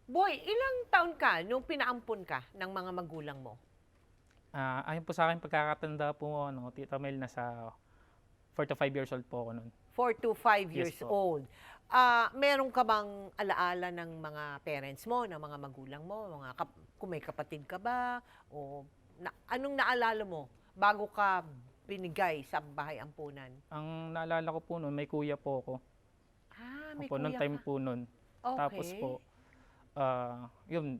Boy, ilang taon ka nung pinaampon ka ng mga magulang mo? Ayon po sa akin pagkakatanda po ano, Tita Mel, nasa 4 to 5 years old po ako nun. 4 to 5 Yes years po. old. Meron ka bang alaala ng mga parents mo, ng mga magulang mo, kung may kapatid ka ba? O anong naalala mo bago ka binigay sa bahay ampunan? Ang naalala ko po nun, may kuya po ako. May Opo, nung kuya time ka. po nun. Tapos Okay. po, yun,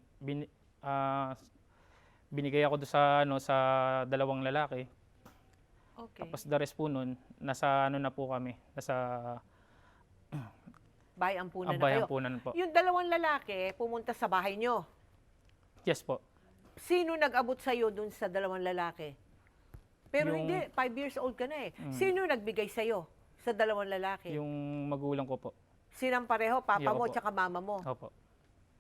binigay ako doon sa, ano, sa dalawang lalaki. Okay. Tapos the rest po nun, nasa ano na po kami, nasa Bahay ampunan na ambayan kayo. po nun po. Yung dalawang lalaki pumunta sa bahay nyo. Yes po. Sino nag-abot sa'yo dun sa dalawang lalaki? Pero Yung, hindi, 5 years old ka na eh. mm, Sino nagbigay sa'yo sa dalawang lalaki? yung magulang ko po. Sinang pareho, papa Yung mo po. tsaka mama mo? Opo.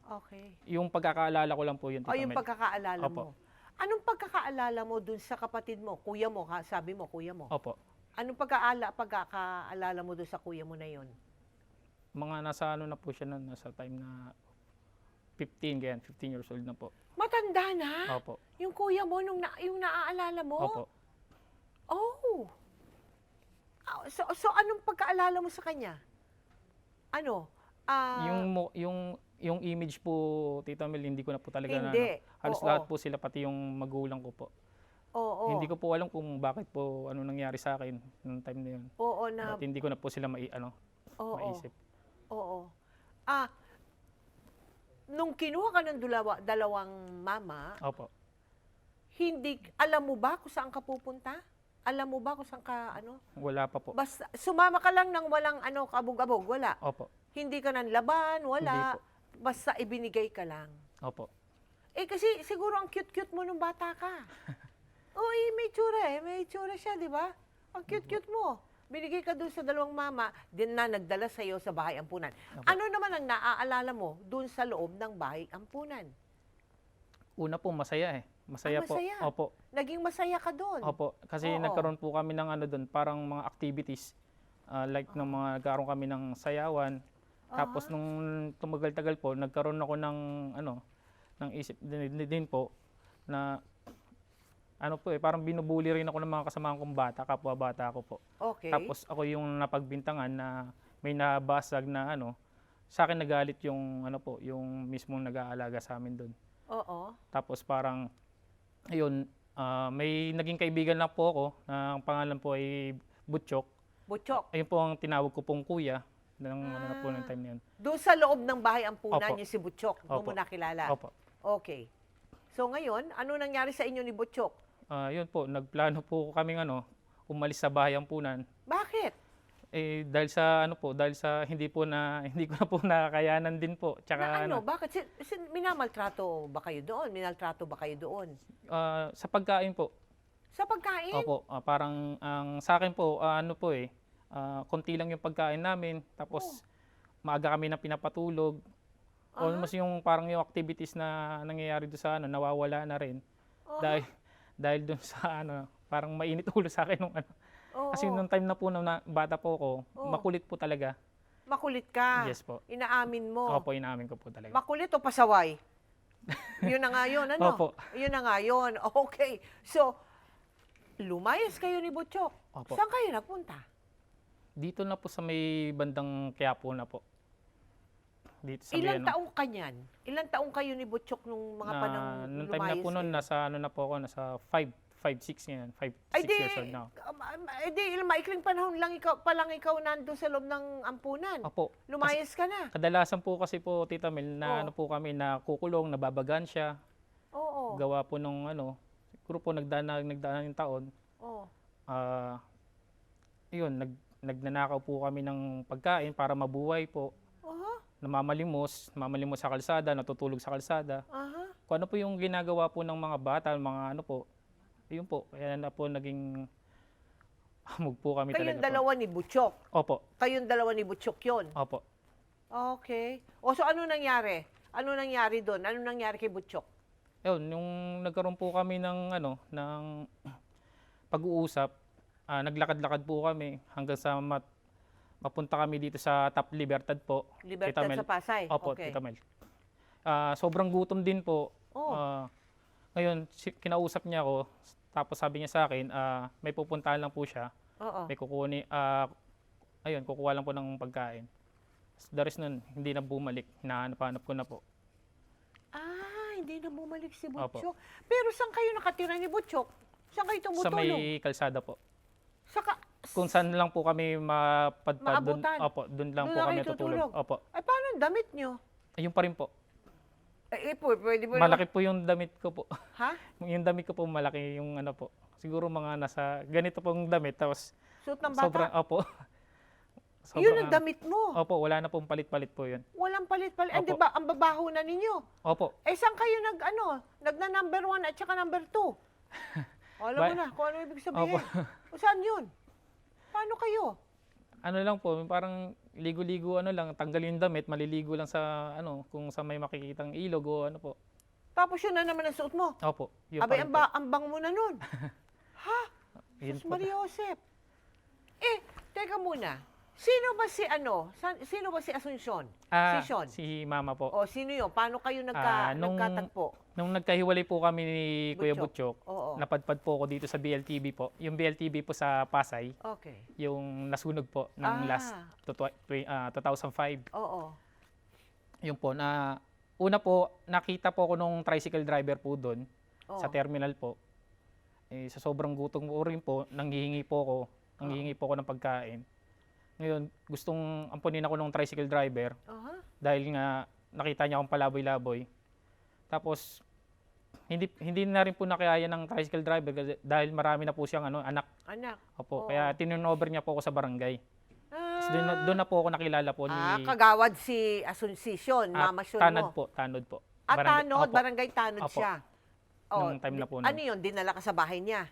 Okay. Yung pagkakaalala ko lang po yun, O Tita yung Mel. pagkakaalala Opo. mo. Anong pagkakaalala mo dun sa kapatid mo? Kuya mo, ha? Sabi mo, kuya mo. Opo. Anong pagkakaalala mo dun sa kuya mo na yon? Mga nasa ano na po siya nun, nasa time na 15, ganyan, 15 years old na po. Matanda na? Opo. Yung kuya mo, yung naaalala mo? Opo. Oh. So anong pagkaalala mo sa kanya? Ano? Yung yung image po, Tita Mel, hindi ko na po talaga na ano. Hindi. Halos Oo. lahat po sila, pati yung magulang ko po. Oo. Hindi ko po alam kung bakit po ano nangyari sa akin nung time na yun. Oo na. At hindi ko na po sila Oo. maisip. Oo. Ah, nung kinuha ka ng dalawang mama, Opo. hindi, alam mo ba kung saan ka pupunta? Alam mo ba kung saan ka, ano? Wala pa po. Basta, sumama ka lang ng walang, kabog-abog, wala. Opo. Hindi ka nang laban, Hindi wala. po. Basta ibinigay ka lang. Opo. Kasi siguro ang cute-cute mo nung bata ka. Oo, may tsura eh. May tsura siya, di ba? Ang cute-cute mo. Binigay ka doon sa dalawang mama, din na nagdala sa'yo sa bahay ampunan. Opo. Ano naman ang naaalala mo doon sa loob ng bahay ampunan? Una po, masaya eh. Masaya po. Masaya. Opo. Naging masaya ka doon. Opo. Kasi Oo. nagkaroon po kami ng ano doon, parang mga activities. Like ng mga nagkaroon kami ng sayawan. Tapos nung tumagal-tagal po, nagkaroon ako ng ano, ng isip din po na ano po eh, parang binubuli rin ako ng mga kasamahan kong bata, kapwa bata ko po. Okay. Tapos ako yung napagbintangan na may nabasag na ano, sa akin nagalit yung ano po, yung mismong nag-aalaga sa amin doon. Oo. Tapos parang ayun, may naging kaibigan lang po ako, na ang pangalan po ay Butchok. Butchok. Ayun po ang tinawag ko pong kuya ng ano na po ng time na yun. Doon sa loob ng bahay ampunan, Opo. yung si Butchok, doon mo Opo. nakilala. Opo. Okay. So ngayon, ano nangyari sa inyo ni Butchok? Yun po, nagplano po kaming ano, umalis sa bahay ampunan. Bakit? Eh dahil sa ano po, dahil sa hindi ko na po nakakayanan din po. Tsaka Na ano? Bakit? Minamaltrato ba kayo doon? Minaltrato ba kayo doon? sa pagkain po. Sa pagkain? Opo, parang ang sa akin po, ano po eh, konti lang yung pagkain namin. Tapos maaga kami na pinapatulog. Almost yung parang yung activities na nangyayari doon sa ano, nawawala na rin. Dahil doon sa ano, parang mainit ulo sa akin nung ano. Oo. Kasi nung time na po na bata po ako, makulit po talaga. Makulit ka. Yes po. Inaamin mo. Opo, inamin ko po talaga. Makulit o pasaway? Yun na nga yun, ano? Opo. Yun na nga yun. Okay. So, lumayas kayo ni Butchok. Opo. Saan kayo nagpunta? Dito na po sa may bandang Quiapo na po. Dito sa may Ilang ano, taong ka niyan? Ilang taong kayo ni Butchok nung mga panang nung time na lumayas po noon, kayo? nasa ano na po ako, nasa 5, 6 ngayon, 5, 6 Ay di, years old na ako. ilang maikling panahon lang ikaw nandun sa loob ng ampunan. Opo. Lumayas ka na. Kadalasan po kasi po, Tita Mel, na ano po kami, na kukulong, nababagan siya. Oo. Gawa po nung ano, siguro po nagdaan yung taon. Oo. Yun, nagnanakaw po kami ng pagkain para mabuhay po. Aha. Namamalimos sa kalsada, natutulog sa kalsada. Aha. Kung ano po yung ginagawa po ng mga bata, mga ano po, ayun po, kaya na po naging hamog po kami Kayong talaga po. dalawa ni Butchok. Opo, Kayong dalawa ni Butchok yun. opo. Okay. O so ano nangyari? Ano nangyari doon? Ano nangyari kay Butchok? Ayun, yung nagkaroon po kami ng ano, ng pag-uusap, naglakad-lakad po kami hanggang sa mapunta kami dito sa Top Libertad po. Libertad Tita Mel. sa Pasay? Opo, Okay. Tita Mel. sobrang gutom din po. Oh. Ngayon, kinausap niya ako, tapos sabi niya sa akin, may pupuntahan lang po siya, Oo. may ayun, kukuha lang po ng pagkain. The rest nun, hindi na bumalik, hinahanap-hanap ko na po. Hindi na bumalik si Opo. Butchok. Pero saan kayo nakatira ni Butchok? Saan kayo Sa tumutulong? may kalsada po. Saka, Kung saan lang po kami mapadpad, doon, Maabutan. opo, doon lang Doon po na kami kayo tutulog. tutulog? Opo. paano ang damit nyo? Ayun pa rin po. Pwede mo Malaki po yung damit ko po. Ha? Yung damit ko po malaki yung ano po. Siguro mga nasa ganito pong damit, tapos Suot ng bata? sobrang, opo. Yun ang damit mo. Opo, wala na pong palit-palit po yun. Walang palit-palit. Opo. Di ba, ang babaho na ninyo. Opo. Saan kayo nagna number 1 at saka number 2? Alam mo na kung ano ibig sabihin. Opo. O saan yun? Paano kayo? Ano lang po, parang ligo-ligo lang, tanggalin yung damit, maliligo lang sa kung sa may makikitang ilog o ano po. Tapos yun na naman ang suot mo. Opo, yun Abay, pa rin po. ang bang mo na nun. Ha? Yun Sus po. Maria Josep. Teka muna. Sino ba si Asuncion? Si Sean? Si Mama po. O, sino yun? Paano kayo Nung- nagkatagpo? Nung nagkahiwalay po kami ni Kuya Butchok. Butchok, Oo. napadpad po ako dito sa BLTV po. Yung BLTV po sa Pasay, Okay. yung nasunog po ng last 2005. Oo. Yung po na una po nakita po ako nung tricycle driver po doon Oo. sa terminal po. Sa sobrang gutom ko rin po, nanghihingi po ako ng pagkain. Ngayon, gustong ampunin ako nung tricycle driver Aha. dahil nga nakita niya akong palaboy-laboy. Tapos hindi na rin po nakaya ng tricycle driver dahil marami na po siyang anak. Anak. Opo, Oo. kaya tinurnover niya po ako sa barangay. Tapos doon na po ako nakilala po ni Kagawad si Asuncion, Mama Sean Tanod mo. po, Tanod po. Tanod, Opo. barangay Tanod Opo. siya. Nung time na po nun. Ano yun? Dinala ka sa bahay niya?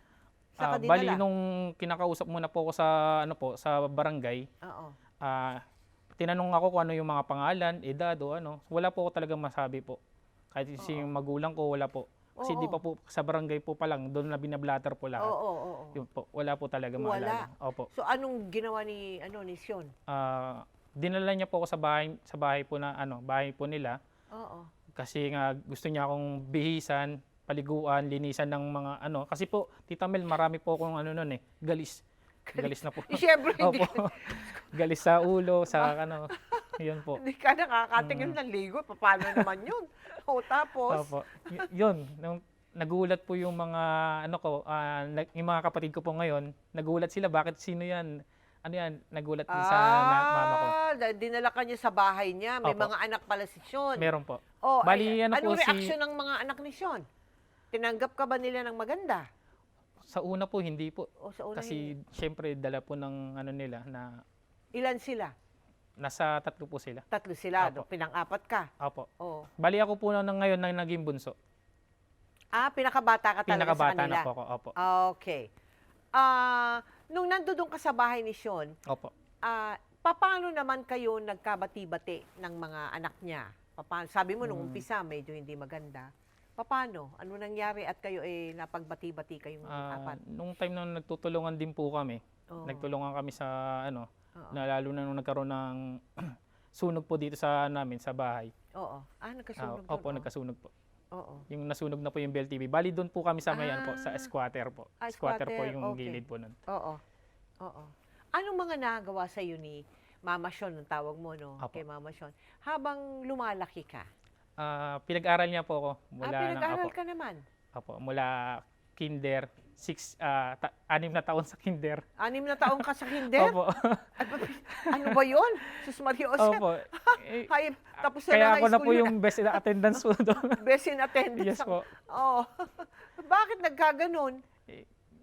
Saan ka Bali dinala? nung kinakausap muna po ako sa sa barangay, Oo. tinanong ako kung ano yung mga pangalan, edad o ano. Wala po ako talagang masabi po. Kahit yung magulang ko, wala po. Kasi di pa po sa barangay po pa lang, doon na binablatter po lahat. Oo. Yun po, wala po talaga Wala. maalala. Opo. So, anong ginawa ni Sean? Dinala niya po ako sa bahay po na bahay po nila. Oo. Kasi nga gusto niya akong bihisan, paliguan, linisan ng mga kasi po Tita Mel, marami po akong noon galis. Galis na po. Siyempre, hindi, Opo. Galis sa ulo, sa yun po. hindi ka nakakatingin ng ligo. Paano naman yun? O, tapos? Opo. Yun, nung nagulat po yung mga yung mga kapatid ko po ngayon, nagulat sila, bakit sino yan? Ano yan? Nagulat din sa mama ko. Dinala ka niya sa bahay niya. May Opo. mga anak pala si Sean. Meron po. Bali, Bali, anong reaksyon ng mga anak ni Sean? Tinanggap ka ba nila ng maganda? Sa una po, hindi po. O sa una, Kasi, syempre, dala po ng nila na ilan sila? nasa 3 po sila. 3 sila. Opo. Pinang-apat ka. Opo. Oh. Bali, ako po ngayon na naging bunso. Pinakabata ka talaga sa Pinakabata kanila. na po ako. Opo. Okay. Nung nandoon ka sa bahay ni Sean, Opo. paano naman kayo nagkabati-bati ng mga anak niya? Sabi mo nung umpisa, medyo hindi maganda. Paano? Ano nangyari at kayo napagbati-bati kayong apat? Nung time na nagtutulungan din po kami, Oo. nagtulungan kami sa Oo. na lalo na nung nagkaroon ng sunog po dito sa namin sa bahay. Oo. Nagkasunog doon. Opo, nagkasunog po. Oo. Yung nasunog na po yung BLTV. Bali doon po kami sa may po, sa squatter po. Squatter po squatter, yung okay. gilid po nun. Oo. Anong mga nagawa sa iyo ni Mama Sean, ang tawag mo, no? Apo. Kay Mama Sean. Habang lumalaki ka. Pinag-aral niya po ako mula Pinag-aral ka naman. mula kinder, 6 6 na taon sa kinder. 6 na taon ka sa kinder? Opo. Ano ba yun? Sus Maria Josep. Opo. Tapos na Kaya ng ako high na school po yun. yung best in attendance po doon. Best in attendance. Yes po. Oo. Bakit nagkaganon?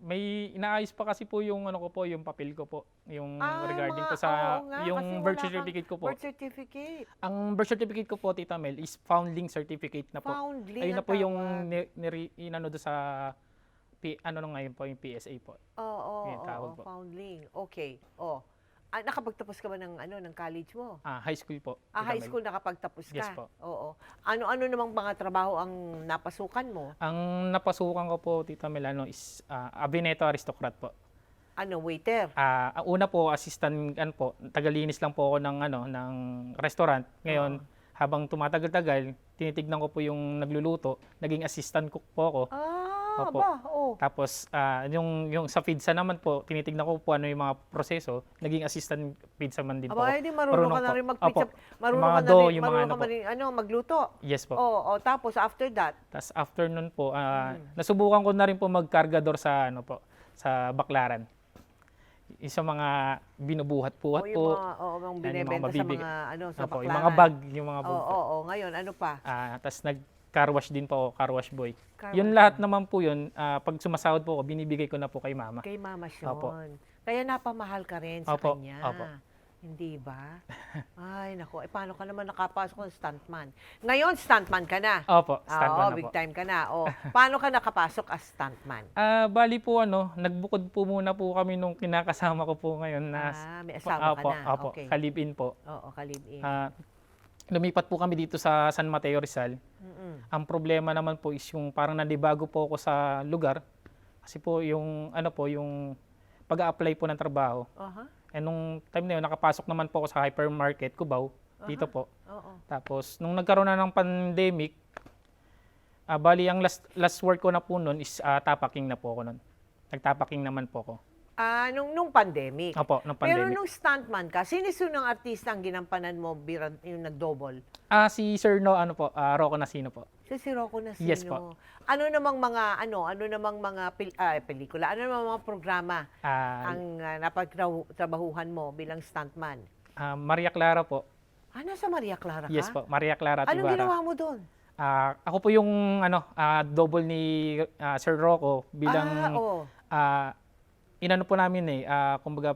May inaayos pa kasi po yung yung papel ko po, yung regarding po oo sa nga, yung kasi birth wala kang certificate ko po. Birth certificate. Ang birth certificate ko po, Tita Mel, is foundling certificate na po. Foundling Ayun na ang po yung tawag. inano do sa ngayon po yung PSA po. Yung tawag po. Foundling. Okay. Nakapagtapos ka ba ng college mo? High school po. Tita High Mel. school nakapagtapos ka? Yes po. Oo. Ano namang mga trabaho ang napasukan mo? Ang napasukan ko po, Tita Mel, is Abineto Aristocrat po. Waiter? Ang una po, assistant, tagalinis lang po ako ng restaurant. Ngayon, habang tumatagal-tagal, tinitignan ko po yung nagluluto, naging assistant cook po ako. Opo. Tapos yung sa pizza naman po, tinitignan ko po ano yung mga proseso, naging assistant pizza man din po Aba, ako. hindi marunong ka na po. rin mag-pizza. Opo. Marunong Mga ka na dough, rin, yung mga marunong ano ka rin, magluto. Yes po. Oo, tapos after that, Tapos after nun po, nasubukan ko na rin po magkargador sa ano po, sa Baklaran. Isa mga binubuhat-buhat yung po. mga, mga Yan, yung binebenta sa mabibig- mga, sa Opo, yung baklaran. mga bag, yung mga bag Oo, po. ngayon, ano pa? Tapos nag-car wash din po ako, car wash boy. Car Yun wash lahat naman po yun, pag sumasahod po ako, binibigay ko na po kay mama. Kay Mama Opo. Sean. Kaya napamahal ka rin sa Opo, kanya. opo. Hindi ba? Ay, nako. Paano ka naman nakapasok ng stuntman? Ngayon, stuntman ka na. Opo, Oo, stuntman na big po. time ka na. Paano ka nakapasok as stuntman? Bali po nagbukod po muna po kami nung kinakasama ko po ngayon na May asawa ka opo, na. opo, Okay. kalibin po. Oo, kalib-in. Lumipat po kami dito sa San Mateo Rizal. Ang problema naman po is yung parang nanibago po ako sa lugar. Kasi po yung yung pag-a-apply po ng trabaho. Nung time na yun, nakapasok naman po ako sa hypermarket, Cubao, dito po. Oo. Tapos, nung nagkaroon na ng pandemic, bali, ang last work ko na po nun is tapaking na po ako nun. Nagtapaking naman po ako. Nung pandemic. Opo, nung Pero pandemic. nung stuntman ka, sino ng artista ang ginampanan mo yung nag-double? Si Sir Rocco Nasino po. Si Rocco Nasino. Yes po. Ano namang mga pelikula, ano namang mga programa ang napagtrabahuhan mo bilang stuntman? Maria Clara po. Nasa Maria Clara ka? Yes po, Maria Clara Anong Tibara. ginawa mo doon? Ako po yung double ni Sir Rocco bilang Oo. inano po namin kumbaga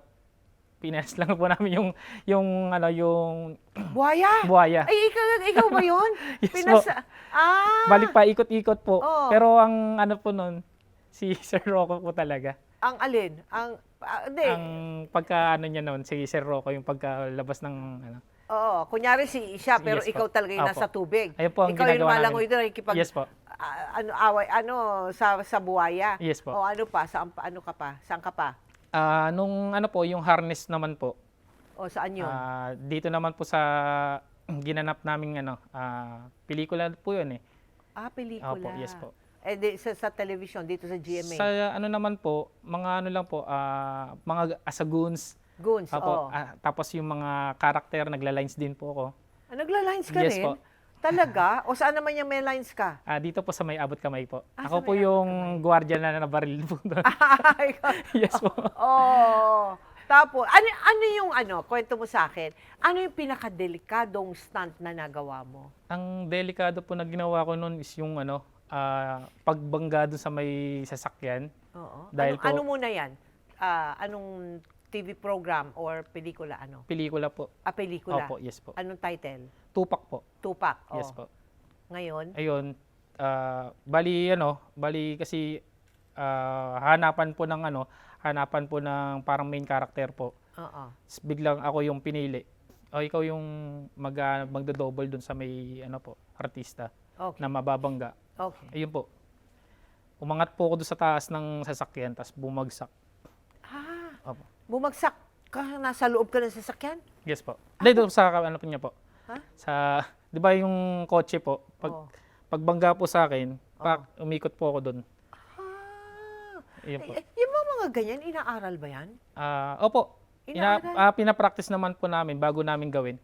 pinas lang po namin yung Buhaya? buhaya. Ay, ikaw ba yun? Yes po. Balik pa ikot-ikot po. Oo. Pero ang po nun, si Sir Rocco po talaga. Ang alin? Hindi. Ang pagka niya noon, si Sir Rocco yung pagkalabas ng Oo, kunyari siya, pero Yes po. ikaw talaga yung Opo. nasa tubig. Ayun po ang Ikaw yung ginagawa malangoy namin. doon, Yes po. sa buhaya. Yes po. O ano pa? Ano ka pa? Saan ka pa? Nung yung harness naman po. O saan yun? Dito naman po sa ginanap naming pelikula po yun eh. Pelikula. Opo, yes po. Sa television, dito sa GMA. Sa naman po, mga lang po, mga asaguns. Goons, Opo, tapos yung mga karakter, nagla-lines din po ako. Nagla-lines ka Yes rin? po. Talaga? O saan naman yung may lines ka? Dito po sa may abot kamay po. Sa Ako po may abot yung gwardiya na nabaril po doon. Yes po. Oo. Tapos, kwento mo sa akin, ano yung pinakadelikadong stunt na nagawa mo? Ang delikado po na ginawa ko noon is yung pagbangga doon sa may sasakyan. Oo. Dahil ano po- muna yan? Anong TV program or pelikula? Pelikula po. Pelikula. Opo, yes po. Anong title? Tupak po. Tupak. Yes po. Ngayon? Ayun, bali kasi hanapan po ng parang main character po. Oo. Biglang ako yung pinili. O ikaw yung magdo-double dun sa may artista Okay. na mababangga. Okay. Ayun po. Umangat po ako doon sa taas ng sasakyan, tapos bumagsak. Opo. Bumagsak ka, nasa loob ka ng sasakyan? Yes po. Hindi, doon sa po niya po. Ha? Sa, di ba yung kotse po, pagbangga po sa akin, umikot po ako doon. Ayun po. Yung mga ganyan, inaaral ba yan? Opo. Inaaral? Pinapractice naman po namin bago namin gawin.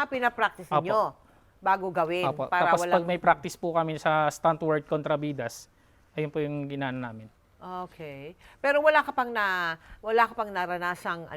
Pinapractice ninyo bago gawin. Opo. Para Tapos walang... pag may practice po kami sa stunt work kontrabidas, ayun po yung ginano namin. Okay. Pero wala ka pang naranasang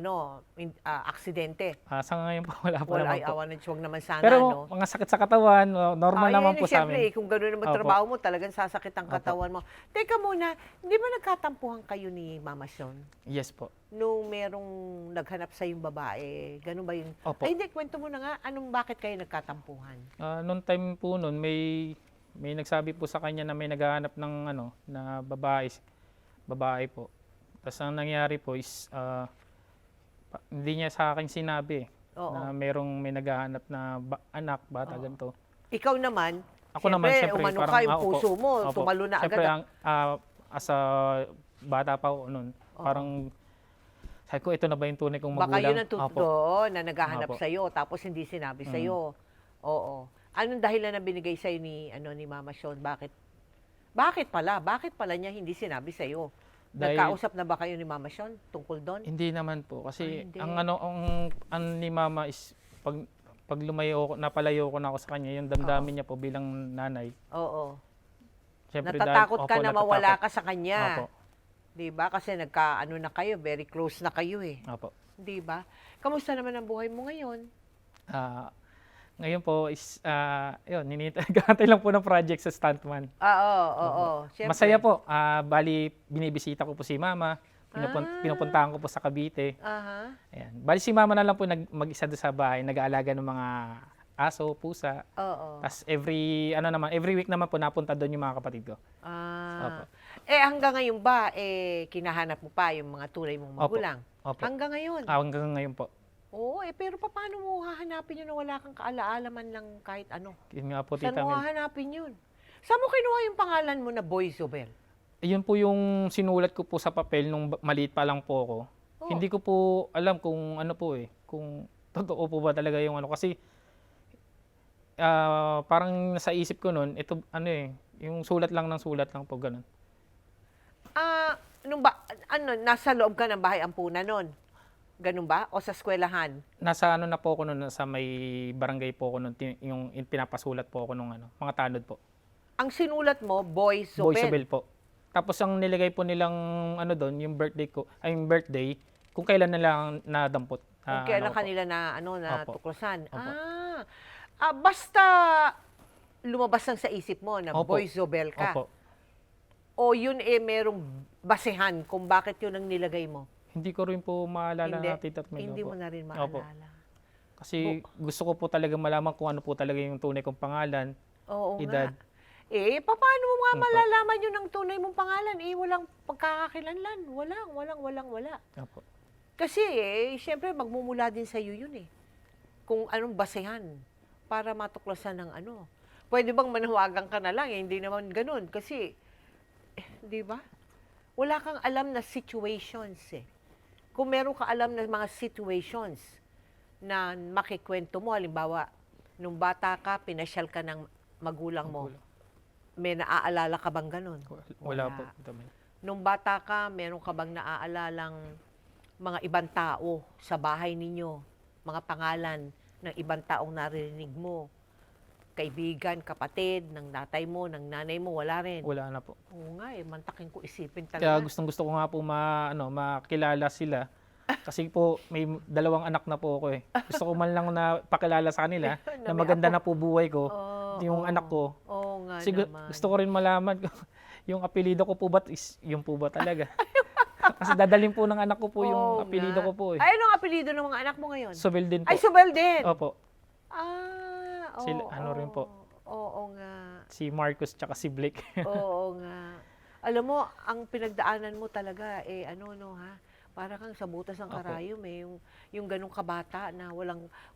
aksidente. Sa ngayon po, wala po naman po. Huwag naman sana, Pero mga sakit sa katawan, normal naman po sa Siyempre, amin. kung gano'n naman Opo. trabaho mo, talagang sasakit ang katawan mo. Teka muna, hindi ba nagkatampuhan kayo ni Mama Sean? Yes po. Nung merong naghanap sa yung babae, ganun ba yun? Opo. Ay, hindi, kwento mo na nga, bakit kayo nagkatampuhan? Noong time po noon, may nagsabi po sa kanya na may naghahanap ng na babae po. Tapos ang nangyari po is hindi niya sa akin sinabi Oo. na may naghahanap na bata ganito. Ikaw naman, Ako naman, siyempre, umano parang, ka, yung opo. puso mo, Opo. tumalo na Siyempre, agad. as a bata pa ako noon, parang sabi ko, ito na ba yung tunay kong magulang? Baka yun ang Opo. totoo na naghahanap Opo. sa'yo, tapos hindi sinabi sa'yo. Oo. Anong dahilan na binigay sa'yo ni Mama Sean? Bakit pala? Bakit pala niya hindi sinabi sa'yo? Dahil Nagkausap na ba kayo ni Mama Sean tungkol doon? hindi naman po kasi Hindi. ang ni mama is pag lumayo ko, napalayo ko na ako sa kanya, yung damdamin niya po bilang nanay. Oo. Syempre Natatakot ka opo, na mawala natatakot. ka sa kanya. Opo. 'Di ba? Kasi nagkaano na kayo, very close na kayo eh. Opo. 'Di ba? Kamusta naman ang buhay mo ngayon? Ah, ngayon po is yun, gantay lang po ng project sa stuntman. Oo. Siyempre. Masaya po. Bali binibisita ko po si mama. Pinupuntahan ko po sa Cavite. Aha. Ayan. Bali si mama na lang po mag-isa doon sa bahay, nag-aalaga ng mga aso, pusa. Oo. Tapos every week naman po napunta doon yung mga kapatid ko. Opo. Hanggang ngayon ba, kinahanap mo pa yung mga tunay mong magulang? Opo. Hanggang ngayon? Hanggang ngayon po. Oo, pero paano mo hahanapin yun na wala kang kaalaala man lang kahit ano? Yun nga po, Saan Tita mo Mel. hahanapin yun? Saan mo kinuha yung pangalan mo na Boy Zobel? Yun po yung sinulat ko po sa papel nung maliit pa lang po ako. Oh. Hindi ko po alam kung ano po kung totoo po ba talaga yung ano. Kasi parang nasa isip ko nun, ito yung sulat lang po, ganun. Nasa loob ka ng bahay ampunan nun? Ganun ba? O sa eskwelahan? Nasa na po ako nun, nasa may barangay po ako nun, yung pinapasulat po ako nung mga tanod po. Ang sinulat mo, Boy Boy Zobel. Sobel po. Tapos ang nilagay po nilang doon, yung birthday ko, yung birthday, kung kailan nila nadampot. Kung kailan po. kanila na Opo. tuklasan. Opo. Basta lumabas lang sa isip mo na Opo. Boy Zobel ka. Opo. O yun merong basehan kung bakit yun ang nilagay mo. Hindi ko rin po maalala Hindi. na Tita Mel. Hindi Opo. mo na rin Opo. maalala. Kasi gusto ko po talaga malaman kung ano po talaga yung tunay kong pangalan. Oo Edad. nga. Paano mo nga Opo. malalaman yun ang tunay mong pangalan? Walang pagkakakilanlan. Wala. Opo. Kasi syempre magmumula din sa iyo yun Kung anong basehan para matuklasan ng ano. Pwede bang manawagan ka na lang? Hindi naman ganun. Kasi, di ba? Wala kang alam na situations Kung meron ka alam na mga situations na makikwento mo, halimbawa, nung bata ka, pinasyal ka ng magulang mo, may naaalala ka bang ganun? Wala po, Tita Mel. Nung bata ka, meron ka bang naaalalang mga ibang tao sa bahay ninyo? Mga pangalan ng ibang taong narinig mo? Kaibigan, kapatid, ng tatay mo, ng nanay mo, wala rin? Wala na po. Oo nga mantakin ko isipin Kaya talaga. gusto ko nga po makilala sila. Kasi po may 2 anak na po ako Gusto ko man lang na pakilala sa kanila na may maganda apo. na po buhay ko. Yung Oo. anak ko. Oo nga Kasi naman. gusto ko rin malaman yung apelido ko po ba is yung po ba talaga. Kasi dadalhin po ng anak ko po yung Oo apelido nga. ko po Ay, anong apelido ng mga anak mo ngayon? Sobel din po. Ay, Sobel din. Opo. Oo. Ano rin po. Oo nga. Si Marcos tsaka si Blake. Oo nga. Alam mo, ang pinagdaanan mo talaga, para kang sa butas ng Opo. karayom yung ganung kabata na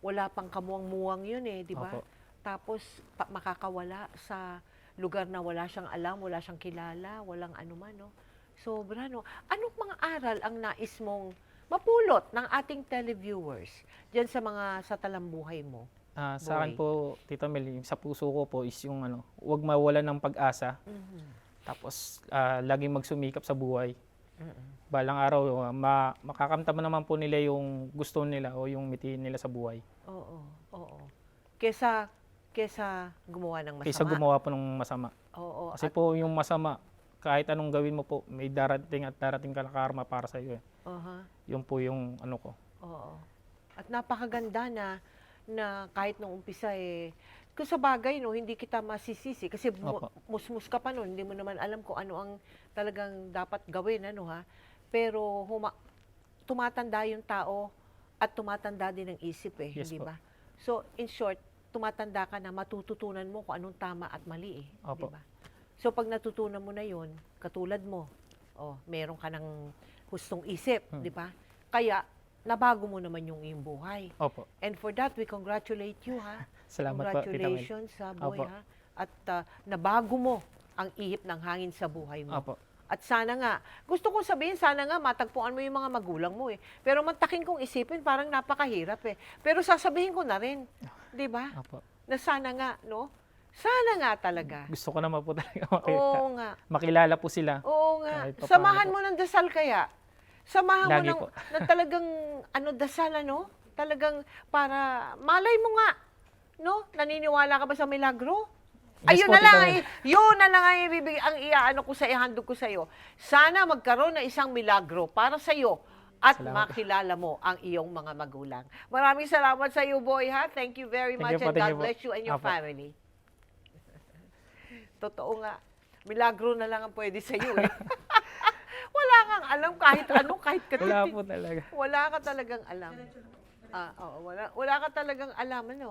wala pang kamuwang-muwang yun di ba? Opo. Tapos, makakawala sa lugar na wala siyang alam, wala siyang kilala, walang anuman, no? Sobra, no? Anong mga aral ang nais mong mapulot ng ating televiewers diyan sa talambuhay mo? Sa akin po, Tita Mel, sa puso ko po is yung huwag mawalan ng pag-asa. Tapos, laging magsumikap sa buhay. Balang araw, makakamtan naman po nila yung gusto nila o yung mitiin nila sa buhay. Oo. Kesa gumawa ng masama. Kaysa gumawa po ng masama. Oo. Kasi po yung masama, kahit anong gawin mo po, may darating ka na karma para sa iyo. Yun po yung ko. Oo. At napakaganda na kahit nung umpisa kung sa bagay, hindi kita masisisi. Kasi Opo. musmus ka pa nun, hindi mo naman alam kung ano ang talagang dapat gawin, Pero tumatanda yung tao at tumatanda din ang isip, Yes hindi po. ba? So, in short, tumatanda ka na matututunan mo kung anong tama at mali, Opo. di ba? So, pag natutunan mo na yon, katulad mo, meron ka ng hustong isip, di ba? Kaya, nabago mo naman yung iyong buhay. Opo. And for that, we congratulate you, Salamat po, Tita Mel. Congratulations sa boy, Opo. At nabago mo ang ihip ng hangin sa buhay mo. Opo. At sana nga, gusto kong sabihin, sana nga matagpuan mo yung mga magulang mo Pero mantakin kong isipin, parang napakahirap Pero sasabihin ko na rin, di ba? Opo. na sana nga, no? Sana nga talaga. Gusto ko naman po talaga makita. Oo nga. Makilala po sila. Oo nga. Kahit pa Samahan paano mo ng dasal kaya. Samahan Lagi mo po. na talagang dasal Talagang para malay mo nga, no? Naniniwala ka ba sa milagro? Yes Ayun po, na lang, Tita Mel. yun na lang ang iaano ko sa ihandog ko sa iyo. Sana magkaroon ng isang milagro para sa iyo at Salamat. makilala mo ang iyong mga magulang. Maraming salamat sa iyo, boy, ha? Thank you very Thank much you po, and thank God you po. bless you and your Apo. family. Totoo nga. Milagro na lang ang pwede sa iyo, eh. Wala kang alam kahit ano, kahit Wala katitin. po talaga. Wala ka talagang alam. Wala ka talagang alam, ano.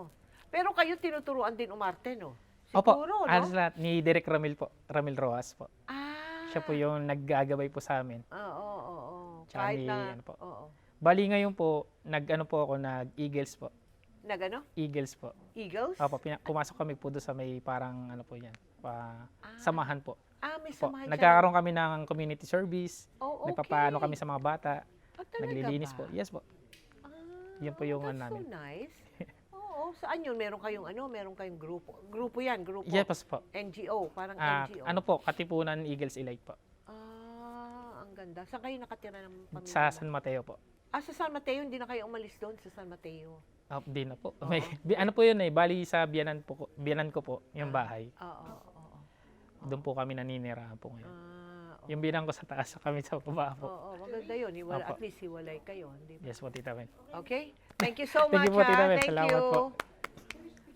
Pero kayo tinuturuan din umarte, no? Opo, Siguro, no? alas lahat ni Direk Ramil po. Ramil Rojas po. Ah. Siya po yung naggagabay po sa amin. Oo. Tsaka Kahit ni, na, ano po. oo. Bali ngayon po, nag-Eagles po. Nagano? Eagles po. Eagles? Opo, pumasok kami po doon sa may parang ano po yan, samahan po. May Po. samahan Nagkakaroon kami ng community service, Oh, okay. nagpapaano kami sa mga bata, Talaga naglilinis ba? po. Yes po. Ah, Yun po yung that's ano namin. so nice. Oo, saan yun? Meron kayong grupo. Grupo yan, grupo. Yes po. NGO, parang Ah, NGO. ano po, Katipunan Eagles Elite po. Ang ganda. Saan kayo nakatira ng pamilya Sa mo? San Mateo po. Sa San Mateo, hindi na kayo umalis doon sa San Mateo. Di na po. Ano po yun bali sa biyanan ko po, yung bahay. Oo. Doon po kami naninirahan po ngayon. Oo. Yung binan ko sa taas, kami sa baba po. Oo, maganda yun. Opo. At least hiwalay kayo. Di ba? Yes po, Tita Mel. Okay? Thank you so much. Thank you po, Tita Mel. Thank Salamat you. po.